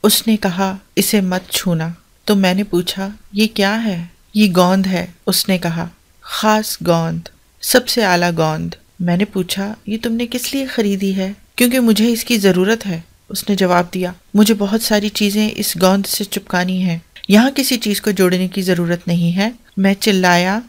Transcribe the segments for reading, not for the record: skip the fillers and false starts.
اس نے کہا اسے مت چھونا۔ تو میں نے پوچھا یہ کیا ہے؟ یہ گوند ہے، اس نے کہا، خاص گوند، سب سے اعلیٰ گوند۔ میں نے پوچھا یہ تم نے کس لیے خریدی ہے؟ کیونکہ مجھے اس کی ضرورت ہے، اس نے جواب دیا۔ مجھے بہت ساری چیزیں اس گوند سے چپکانی ہیں، یہاں کسی چیز کو جوڑنے کی ضرورت نہیں ہے۔ میں چلایا،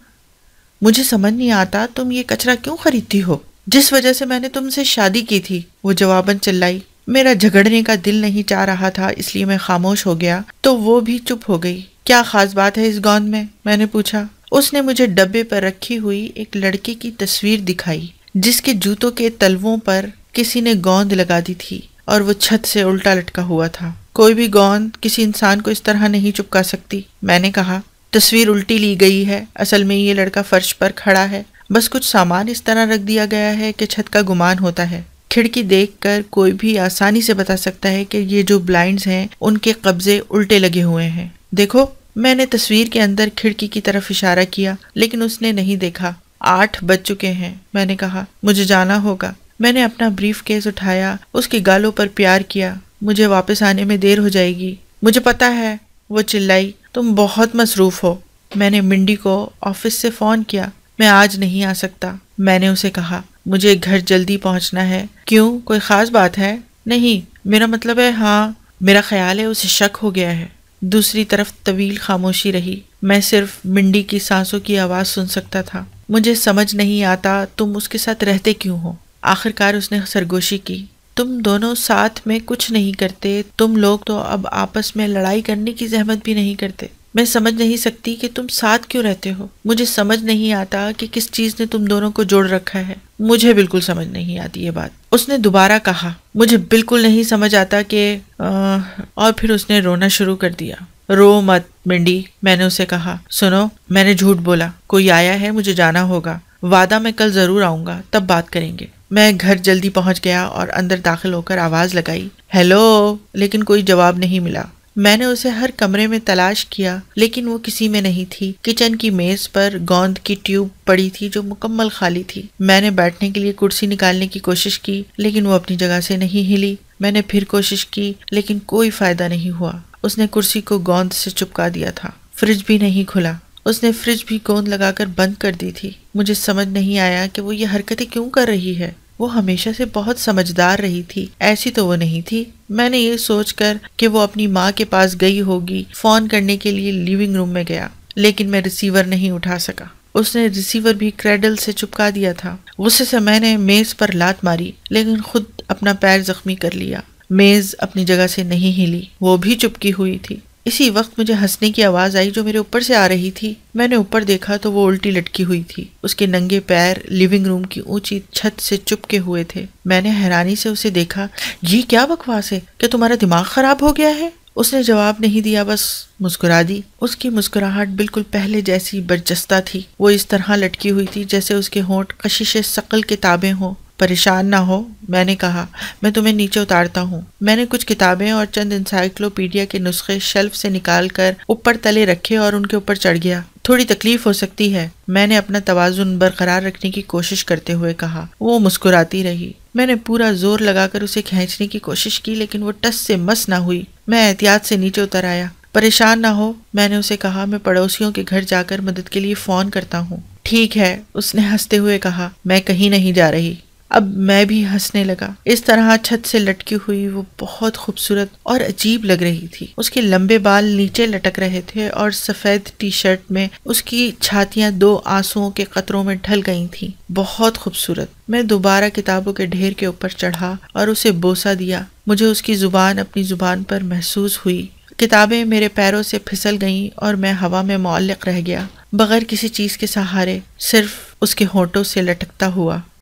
مجھے سمجھ نہیں آتا تم یہ کچرا کیوں خریدتی ہو، جس وجہ سے میں نے تم سے شادی کی تھی۔ وہ جواباً چلائی۔ میرا جھگڑنے کا دل نہیں چاہ رہا تھا، اس لیے میں خاموش ہو گیا، تو وہ بھی چپ ہو گئی۔ کیا خاص بات ہے اس گوند میں نے پوچھا۔ اس نے مجھے ڈبے پر رکھی ہوئی ایک لڑکے کی تصویر دکھائی جس کے جوتوں کے تلووں پر کسی نے گوند لگا دی تھی اور وہ چھت سے الٹا لٹکا ہوا تھا۔ کوئی بھی گوند کسی انسان کو اس طرح نہیں چپکا سکتی، میں نے کہا۔ تصویر الٹی لی گئی ہے، اصل میں یہ لڑکا فرش پر کھڑا ہے، بس کچھ سامان اس طرح رکھ دیا گیا ہے کہ چھت کا گمان ہوتا ہے۔ کھڑکی دیکھ کر کوئی بھی آسانی سے بتا سکتا ہے کہ یہ جو بلائنڈز ہیں ان کے قبضے الٹے لگے ہوئے ہیں۔ دیکھو، میں نے تصویر کے اندر کھڑکی کی طرف اشارہ کیا، لیکن اس نے نہیں دیکھا۔ 8 بج چکے ہیں، میں نے کہا، مجھے جانا ہوگا۔ میں نے اپنا بریف کیس اٹھایا، اس کے گالوں پر پیار کیا۔ مجھے واپس آنے میں دیر ہو جائے گی۔ مجھے پتا ہے، وہ چلائی، تم بہت مصروف ہو۔ میں نے منڈی کو آفس سے فون کیا، میں آج نہیں آ سکتا۔ میں نے اسے کہا، مجھے گھر جلدی پہنچنا ہے۔ کیوں، کوئی خاص بات ہے؟ نہیں، میرا مطلب ہے ہاں، میرا خیال ہے اسے شک ہو گیا ہے۔ دوسری طرف طویل خاموشی رہی، میں صرف منڈی کی سانسوں کی آواز سن سکتا تھا۔ مجھے سمجھ نہیں آتا تم اس کے ساتھ رہتے کیوں ہو؟ آخرکار اس نے سرگوشی کی، تم دونوں ساتھ میں کچھ نہیں کرتے، تم لوگ تو اب آپس میں لڑائی کرنے کی زحمت بھی نہیں کرتے۔ میں سمجھ نہیں سکتی کہ تم ساتھ کیوں رہتے ہو۔ مجھے سمجھ نہیں آتا کہ کس چیز نے تم دونوں کو جوڑ رکھا ہے۔ مجھے بالکل سمجھ نہیں آتی یہ بات، اس نے دوبارہ کہا۔ مجھے بالکل نہیں سمجھ آتا کہ اور پھر اس نے رونا شروع کر دیا۔ رو مت منڈی، میں نے اسے کہا۔ سنو، میں نے جھوٹ بولا، کوئی آیا ہے، مجھے جانا ہوگا۔ وعدہ میں کل ضرور آؤں گا، تب بات کریں گے۔ میں گھر جلدی پہنچ گیا اور اندر داخل ہو کر آواز لگائی، ہیلو، لیکن کوئی جواب نہیں ملا۔ میں نے اسے ہر کمرے میں تلاش کیا، لیکن وہ کسی میں نہیں تھی۔ کچن کی میز پر گوند کی ٹیوب پڑی تھی جو مکمل خالی تھی۔ میں نے بیٹھنے کے لیے کرسی نکالنے کی کوشش کی، لیکن وہ اپنی جگہ سے نہیں ہلی۔ میں نے پھر کوشش کی، لیکن کوئی فائدہ نہیں ہوا۔ اس نے کرسی کو گوند سے چپکا دیا تھا۔ فریج بھی نہیں کھلا، اس نے فریج بھی گوند لگا کر بند کر دی تھی۔ مجھے سمجھ نہیں آیا کہ وہ یہ حرکتیں کیوں کر رہی ہے۔ وہ ہمیشہ سے بہت سمجھدار رہی تھی، ایسی تو وہ نہیں تھی۔ میں نے یہ سوچ کر کہ وہ اپنی ماں کے پاس گئی ہوگی فون کرنے کے لیے لیونگ روم میں گیا، لیکن میں ریسیور نہیں اٹھا سکا۔ اس نے ریسیور بھی کریڈل سے چپکا دیا تھا۔ غصے سے میں نے میز پر لات ماری، لیکن خود اپنا پیر زخمی کر لیا۔ میز اپنی جگہ سے نہیں ہلی، وہ بھی چپکی ہوئی تھی۔ اسی وقت مجھے ہنسنے کی آواز آئی جو میرے اوپر سے آ رہی تھی۔ میں نے اوپر دیکھا تو وہ الٹی لٹکی ہوئی تھی، اس کے ننگے پیر لیونگ روم کی اونچی چھت سے چپکے ہوئے تھے۔ میں نے حیرانی سے اسے دیکھا۔ یہ کیا بکواس ہے؟ کیا تمہارا دماغ خراب ہو گیا ہے؟ اس نے جواب نہیں دیا، بس مسکرا دی۔ اس کی مسکراہٹ بالکل پہلے جیسی برجستہ تھی۔ وہ اس طرح لٹکی ہوئی تھی جیسے اس کے ہونٹ کشش ثقل کے تابع ہوں۔ پریشان نہ ہو، میں نے کہا، میں تمہیں نیچے اتارتا ہوں۔ میں نے کچھ کتابیں اور چند انسائکلوپیڈیا کے نسخے شیلف سے نکال کر اوپر تلے رکھے اور ان کے اوپر چڑھ گیا۔ تھوڑی تکلیف ہو سکتی ہے، میں نے اپنا توازن برقرار رکھنے کی کوشش کرتے ہوئے کہا۔ وہ مسکراتی رہی۔ میں نے پورا زور لگا کر اسے کھینچنے کی کوشش کی، لیکن وہ ٹس سے مس نہ ہوئی۔ میں احتیاط سے نیچے اتر آیا۔ پریشان نہ ہو، میں نے اسے کہا، میں پڑوسیوں کے گھر جا کر مدد کے لیے فون کرتا ہوں۔ ٹھیک ہے، اس نے ہنستے ہوئے کہا، میں کہیں نہیں جا رہی۔ اب میں بھی ہنسنے لگا۔ اس طرح چھت سے لٹکی ہوئی وہ بہت خوبصورت اور عجیب لگ رہی تھی۔ اس کے لمبے بال نیچے لٹک رہے تھے اور سفید ٹی شرٹ میں اس کی چھاتیاں 2 آنسوؤں کے قطروں میں ڈھل گئی تھیں۔ بہت خوبصورت۔ میں دوبارہ کتابوں کے ڈھیر کے اوپر چڑھا اور اسے بوسہ دیا۔ مجھے اس کی زبان اپنی زبان پر محسوس ہوئی۔ کتابیں میرے پیروں سے پھسل گئیں اور میں ہوا میں معلق رہ گیا، بغیر کسی چیز کے سہارے، صرف اس کے ہونٹوں سے لٹکتا ہوا۔